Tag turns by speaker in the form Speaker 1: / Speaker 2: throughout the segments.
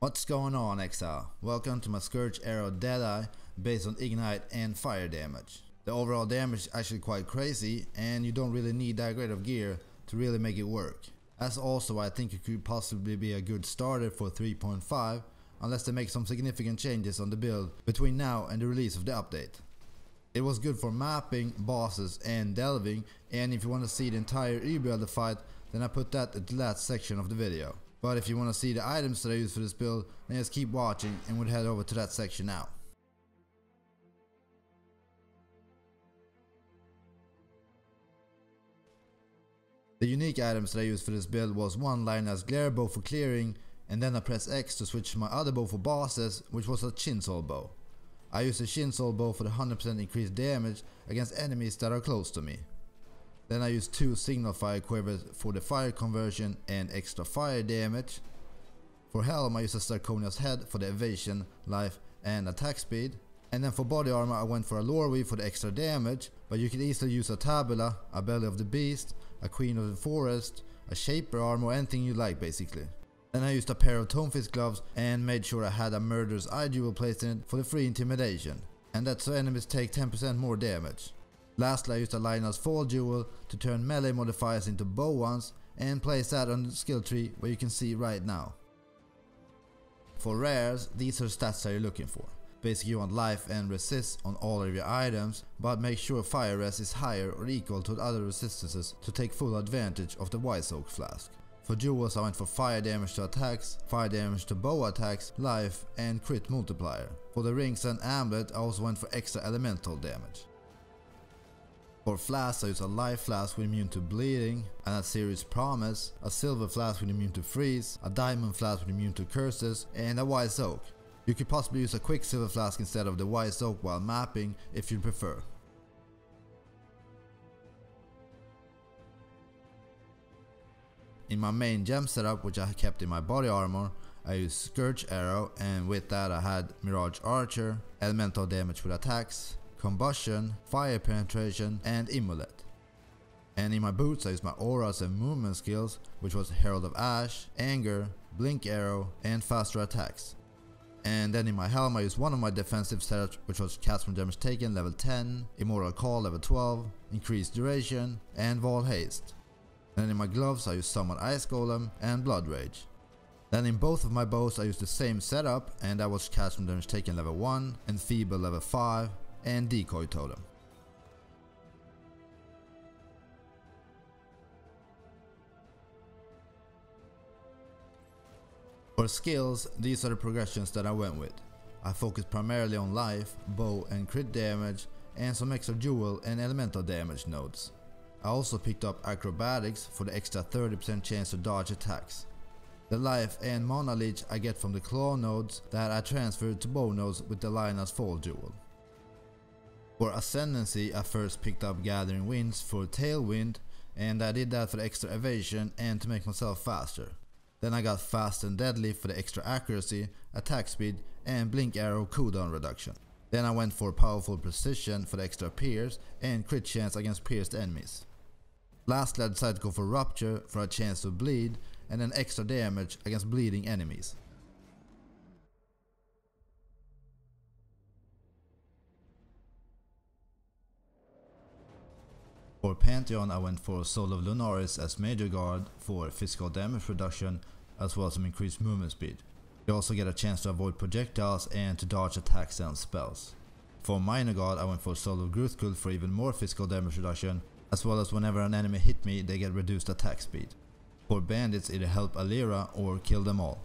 Speaker 1: What's going on, Exile? Welcome to my Scourge Arrow Deadeye based on Ignite and Fire damage. The overall damage is actually quite crazy and you don't really need that great of gear to really make it work. That's also why I think it could possibly be a good starter for 3.5 unless they make some significant changes on the build between now and the release of the update. It was good for mapping, bosses and delving, and if you want to see the entire rebuilder fight, then I put that at the last section of the video. But if you want to see the items that I use for this build, then just keep watching and we'll head over to that section now. The unique items that I used for this build was one Lionel's Glare bow for clearing, and then I press X to switch to my other bow for bosses, which was a Chinsol bow. I used the Chinsol bow for the 100% increased damage against enemies that are close to me. Then I used 2 signal fire quivers for the fire conversion and extra fire damage. For helm I used a Starconia's head for the evasion, life and attack speed. And then for body armor I went for a lore weave for the extra damage, but you could easily use a tabula, a belly of the beast, a queen of the forest, a shaper armor, anything you like basically. Then I used a pair of Tonefist gloves and made sure I had a murderous eye jewel placed in it for the free intimidation. And that's so enemies take 10% more damage. Lastly I used a Lionel's Fall jewel to turn melee modifiers into bow ones and place that on the skill tree where you can see right now. For rares, these are stats that you're looking for. Basically you want life and resist on all of your items, but make sure fire res is higher or equal to the other resistances to take full advantage of the Wise Oak Flask. For jewels I went for fire damage to attacks, fire damage to bow attacks, life and crit multiplier. For the rings and amulet I also went for extra elemental damage. For flasks I used a life flask with immune to bleeding, and a serious promise, a silver flask with immune to freeze, a diamond flask with immune to curses, and a wise oak. You could possibly use a quicksilver flask instead of the wise oak while mapping if you prefer. In my main gem setup, which I kept in my body armor, I used Scourge Arrow, and with that I had Mirage Archer, elemental damage with attacks, combustion, fire penetration and Immolate. And in my boots I used my auras and movement skills, which was Herald of Ash, Anger, Blink Arrow and faster attacks. And then in my helm I used one of my defensive setups, which was Cast from Damage Taken level 10, Immortal Call level 12, Increased Duration and Wall Haste. Then in my gloves I used Summon Ice Golem and Blood Rage. Then in both of my bows I used the same setup, and that was Cast from Damage Taken level 1, Enfeeble level 5 and Decoy Totem. For skills, these are the progressions that I went with. I focused primarily on life, bow and crit damage, and some extra jewel and elemental damage nodes. I also picked up acrobatics for the extra 30% chance to dodge attacks. The life and mana leech I get from the claw nodes that I transferred to bow nodes with the Lionel's Fall jewel. For Ascendancy I first picked up Gathering Winds for Tailwind, and I did that for the extra evasion and to make myself faster. Then I got Fast and Deadly for the extra accuracy, attack speed and Blink Arrow cooldown reduction. Then I went for Powerful Precision for the extra pierce and crit chance against pierced enemies. Lastly I decided to go for Rupture for a chance to bleed and then extra damage against bleeding enemies. For Pantheon I went for Soul of Lunaris as Major Guard for physical damage reduction as well as some increased movement speed. You also get a chance to avoid projectiles and to dodge attacks and spells. For Minor Guard I went for Soul of Gruthkul for even more physical damage reduction, as well as whenever an enemy hit me they get reduced attack speed. For Bandits either help Alira or kill them all.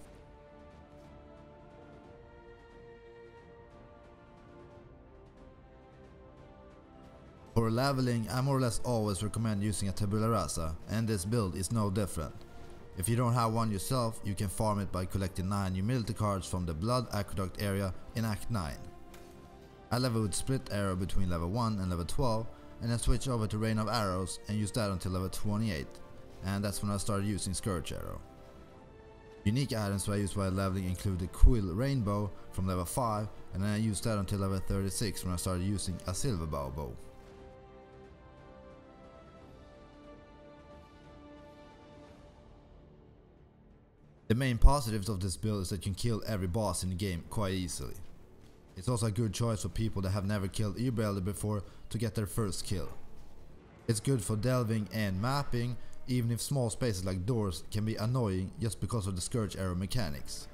Speaker 1: For leveling, I more or less always recommend using a tabula rasa, and this build is no different. If you don't have one yourself, you can farm it by collecting 9 humility cards from the Blood Aqueduct area in Act 9. I level with Split Arrow between level 1 and level 12, and then switch over to Rain of Arrows and use that until level 28, and that's when I started using Scourge Arrow. Unique items that I used while leveling include the Quill Rainbow from level 5, and then I used that until level 36 when I started using a Silver Bow. The main positives of this build is that you can kill every boss in the game quite easily. It's also a good choice for people that have never killed Uber Elder before to get their first kill. It's good for delving and mapping, even if small spaces like doors can be annoying just because of the Scourge Arrow mechanics.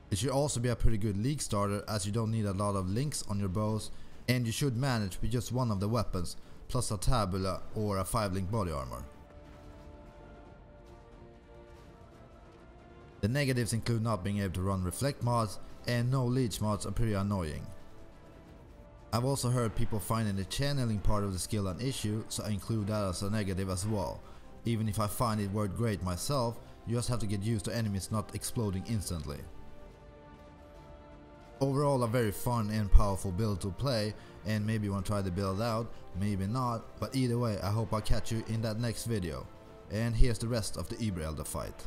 Speaker 1: It should also be a pretty good league starter, as you don't need a lot of links on your bows, and you should manage with just one of the weapons plus a tabula or a 5-link body armor. The negatives include not being able to run reflect mods, and no leech mods are pretty annoying. I've also heard people finding the channeling part of the skill an issue, so I include that as a negative as well. Even if I find it worked great myself, you just have to get used to enemies not exploding instantly. Overall, a very fun and powerful build to play, and maybe you want to try the build out, maybe not, but either way I hope I'll catch you in that next video. And here's the rest of the Uber Elder fight.